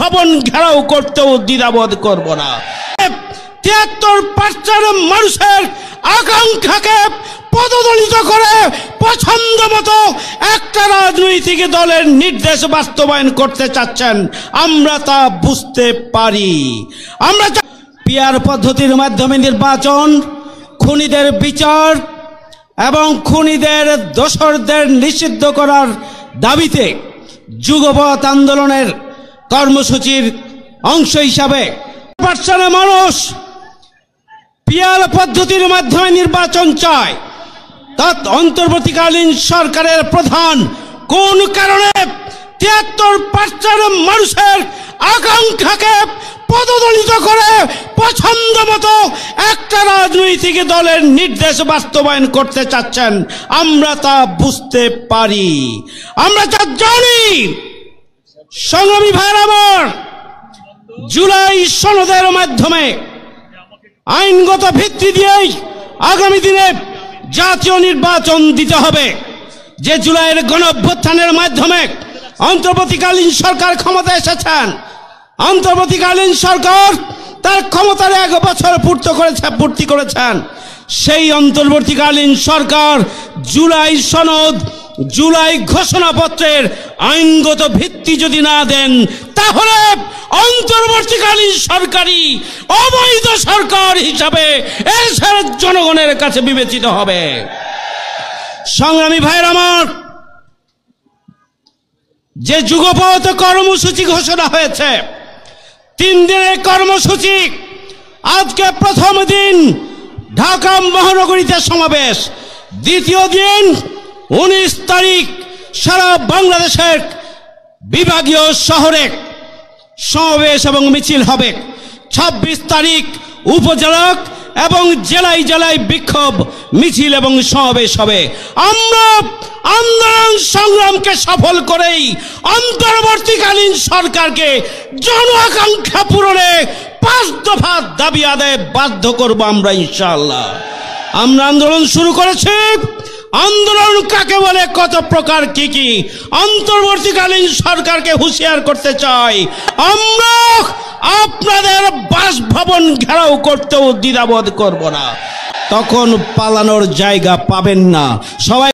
বাসভবন ঘেরাও করতেও দ্বিধাবোধ করব না। 73% মানুষের আকাঙ্ক্ষাকে পদদলিত করে পছন্দ মতো একটা রাজনৈতিক দলের নির্দেশ বাস্তবায়ন করতে চাচ্ছেন, আমরা তা বুঝতে পারি। আমরা পিআর পদ্ধতির মাধ্যমে নির্বাচন, খুনিদের বিচার এবং খুনিদের দোষরদের নিষিদ্ধ করার দাবিতে যুগপৎ আন্দোলনের কর্মসূচির অংশ হিসাবে মানুষ পিআর পদ্ধতির মাধ্যমে নির্বাচন চায়। অন্তর্বর্তীকালীন সরকারের প্রধান কোন কারণে 73% মানুষের আকাঙ্ক্ষাকে পদদলিত করে পছন্দ মতো একটা রাজনৈতিক দলের নির্দেশ বাস্তবায়ন করতে চাচ্ছেন, আমরা তা বুঝতে পারি। আমরা যা জানি, সংগ্রামী ভাইরা আমার, জুলাই সনদের মাধ্যমে আইনগত ভিত্তি দিয়েই আগামী দিনে জাতীয় নির্বাচন দিতে হবে। যে জুলাইয়ের গণঅভ্যুত্থানের মাধ্যমে অন্তর্বর্তীকালীন সরকার ক্ষমতায় এসেছেন, অন্তর্বর্তীকালীন সরকার তার ক্ষমতার 1 বছর পূর্তি করেছেন। সেই অন্তর্বর্তীকালীন সরকার জুলাই সনদ, জুলাই ঘোষণাপত্রের আইনগত ভিত্তি যদি না দেন, তাহলে অন্তর্বর্তীকালীন সরকারই অবৈধ সরকার হিসাবে এদেশের জনগণের কাছে বিবেচিত হবে। সংগ্রামী ভাইয়ের আমার, যে যুগপৎ কর্মসূচি ঘোষণা হয়েছে, 3 দিনের কর্মসূচি, আজকে প্রথম দিন ঢাকা মহানগরীতে সমাবেশ, দ্বিতীয় দিন 19 তারিখ সারা বাংলাদেশের বিভাগীয় শহরে সমাবেশ এবং মিছিল হবে। 26 তারিখ উপজেলা এবং জেলায় জেলায় বিক্ষোভ মিছিল এবং সমাবেশ হবে। আমরা আন্দোলন সংগ্রামকে সফল করেই অন্তর্বর্তীকালীন সরকারকে জন আকাঙ্ক্ষা পূরণে 5 দফা দাবি আদায়ে বাধ্য করব আমরা ইনশাআল্লাহ। আমরা আন্দোলন শুরু করেছি। আন্দোলন কাকে বলে, কত প্রকার, কি কি, অন্তর্বর্তীকালীন সরকারকে হুঁশিয়ার করতে চাই, আমরা আপনাদের বাসভবন ঘেরাও করতেও দ্বিধাবোধ করব না। তখন পালানোর জায়গা পাবেন না। সবাই